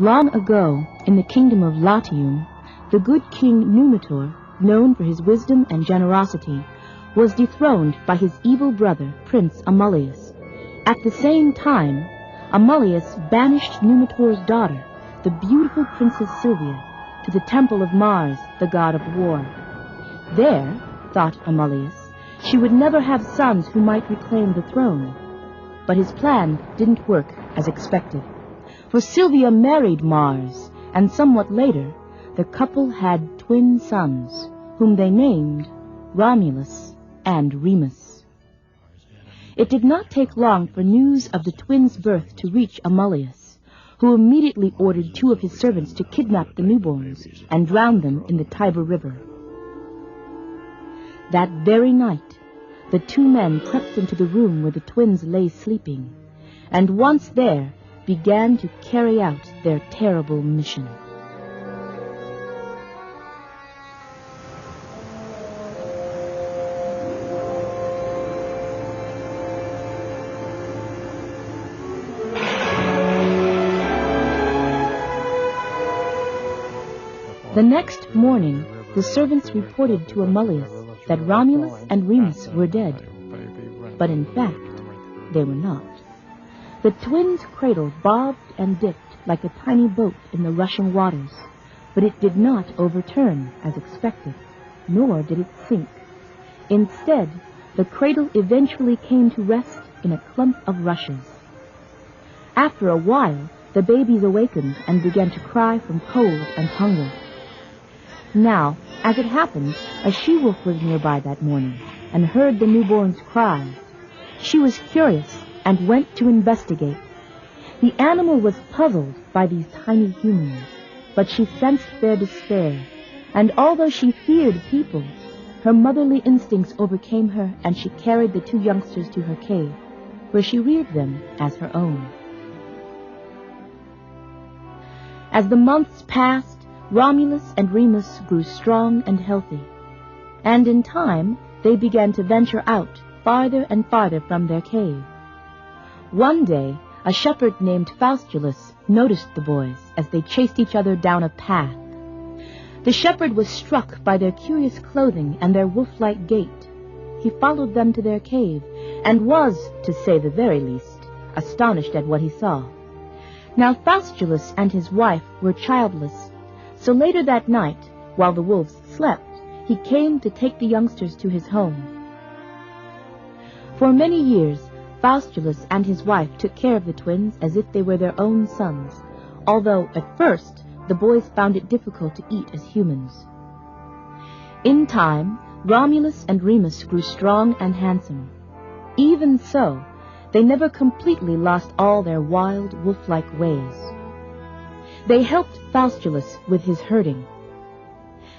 Long ago, in the kingdom of Latium, the good king Numitor, known for his wisdom and generosity, was dethroned by his evil brother, Prince Amulius. At the same time, Amulius banished Numitor's daughter, the beautiful Princess Sylvia, to the temple of Mars, the god of war. There, thought Amulius, she would never have sons who might reclaim the throne. But his plan didn't work as expected, for Sylvia married Mars, and somewhat later, the couple had twin sons, whom they named Romulus and Remus. It did not take long for news of the twins' birth to reach Amulius, who immediately ordered 2 of his servants to kidnap the newborns and drown them in the Tiber River. That very night, the 2 men crept into the room where the twins lay sleeping, and once there, began to carry out their terrible mission. The next morning, the servants reported to Amulius that Romulus and Remus were dead. But in fact, they were not. The twins' cradle bobbed and dipped like a tiny boat in the rushing waters, but it did not overturn as expected, nor did it sink. Instead, the cradle eventually came to rest in a clump of rushes. After a while, the babies awakened and began to cry from cold and hunger. Now, as it happened, a she-wolf was nearby that morning and heard the newborns' cries. She was curious and went to investigate. The animal was puzzled by these tiny humans, but she sensed their despair, and although she feared people, her motherly instincts overcame her, and she carried the 2 youngsters to her cave, where she reared them as her own. As the months passed, Romulus and Remus grew strong and healthy, and in time they began to venture out farther and farther from their cave. One day, a shepherd named Faustulus noticed the boys as they chased each other down a path. The shepherd was struck by their curious clothing and their wolf-like gait. He followed them to their cave and was, to say the very least, astonished at what he saw. Now Faustulus and his wife were childless, so later that night, while the wolves slept, he came to take the youngsters to his home. For many years, Faustulus and his wife took care of the twins as if they were their own sons, although at first the boys found it difficult to eat as humans. In time, Romulus and Remus grew strong and handsome. Even so, they never completely lost all their wild, wolf-like ways. They helped Faustulus with his herding,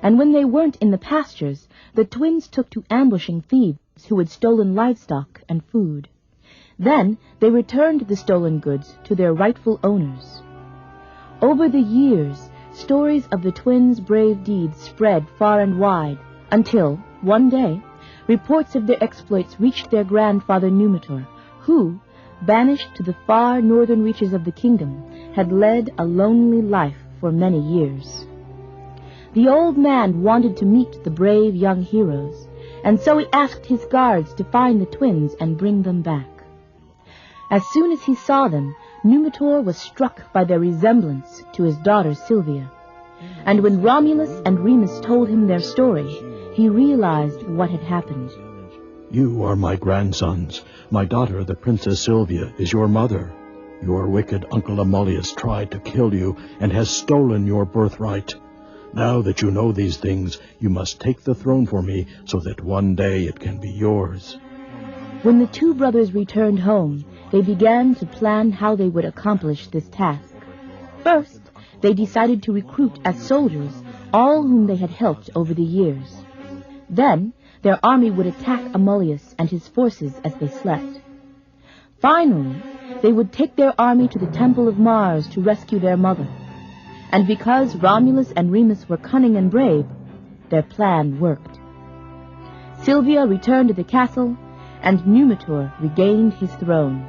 and when they weren't in the pastures, the twins took to ambushing thieves who had stolen livestock and food. Then they returned the stolen goods to their rightful owners. Over the years, stories of the twins' brave deeds spread far and wide, until, one day, reports of their exploits reached their grandfather Numitor, who, banished to the far northern reaches of the kingdom, had led a lonely life for many years. The old man wanted to meet the brave young heroes, and so he asked his guards to find the twins and bring them back. As soon as he saw them, Numitor was struck by their resemblance to his daughter Sylvia. And when Romulus and Remus told him their story, he realized what had happened. You are my grandsons. My daughter, the Princess Sylvia, is your mother. Your wicked Uncle Amulius tried to kill you and has stolen your birthright. Now that you know these things, you must take the throne for me so that one day it can be yours. When the 2 brothers returned home, they began to plan how they would accomplish this task. First, they decided to recruit as soldiers all whom they had helped over the years. Then, their army would attack Amulius and his forces as they slept. Finally, they would take their army to the temple of Mars to rescue their mother. And because Romulus and Remus were cunning and brave, their plan worked. Sylvia returned to the castle, and Numitor regained his throne.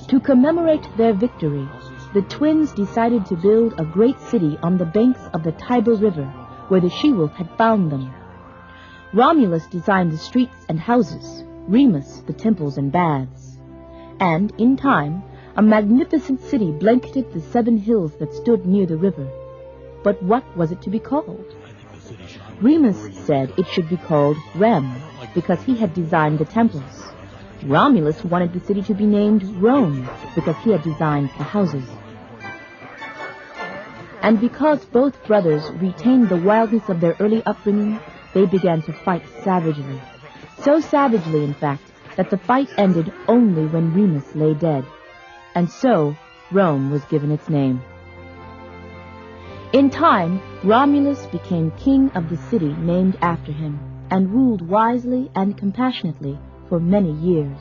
To commemorate their victory, the twins decided to build a great city on the banks of the Tiber River, where the she-wolf had found them. Romulus designed the streets and houses, Remus the temples and baths. And, in time, a magnificent city blanketed the 7 hills that stood near the river. But what was it to be called? Remus said it should be called Rem, because he had designed the temples. Romulus wanted the city to be named Rome, because he had designed the houses. And because both brothers retained the wildness of their early upbringing, they began to fight savagely. So savagely, in fact, that the fight ended only when Remus lay dead. And so, Rome was given its name. In time, Romulus became king of the city named after him, and ruled wisely and compassionately for many years.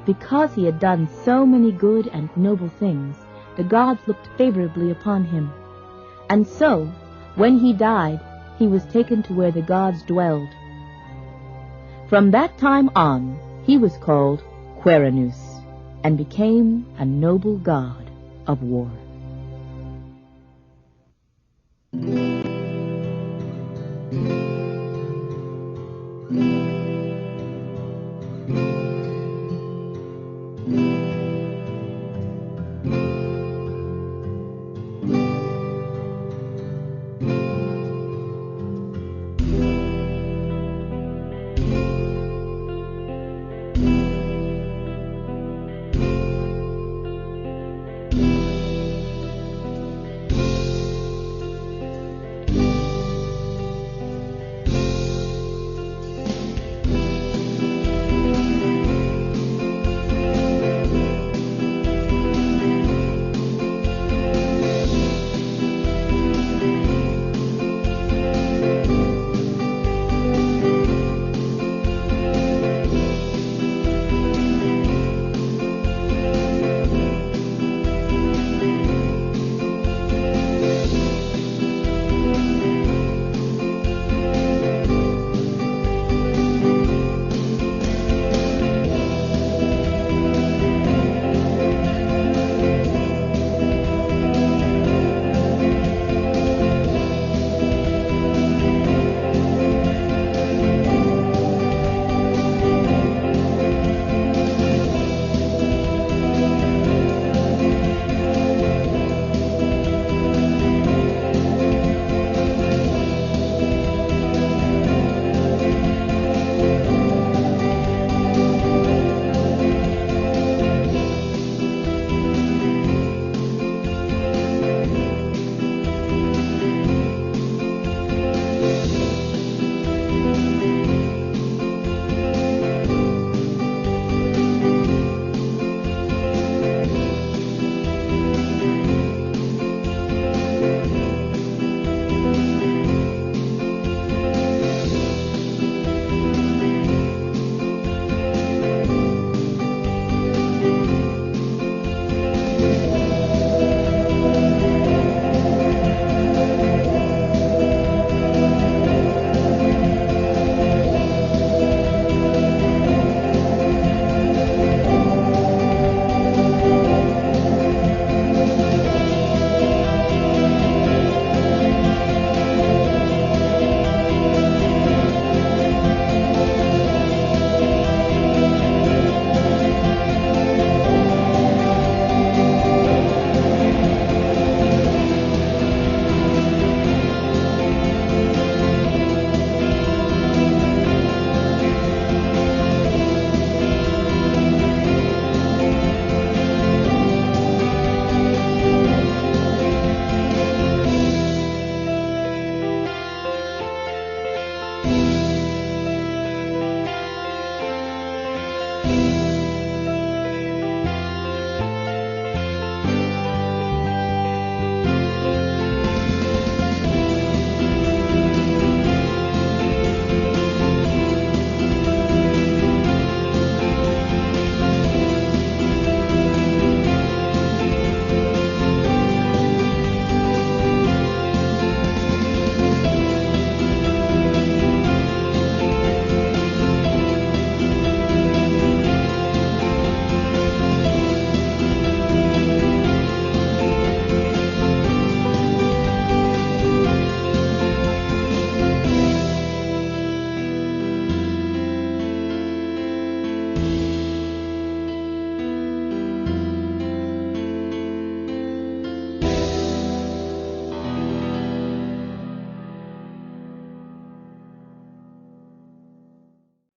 Because he had done so many good and noble things, the gods looked favorably upon him. And so, when he died, he was taken to where the gods dwelled. From that time on, he was called Quirinus, and became a noble god of war.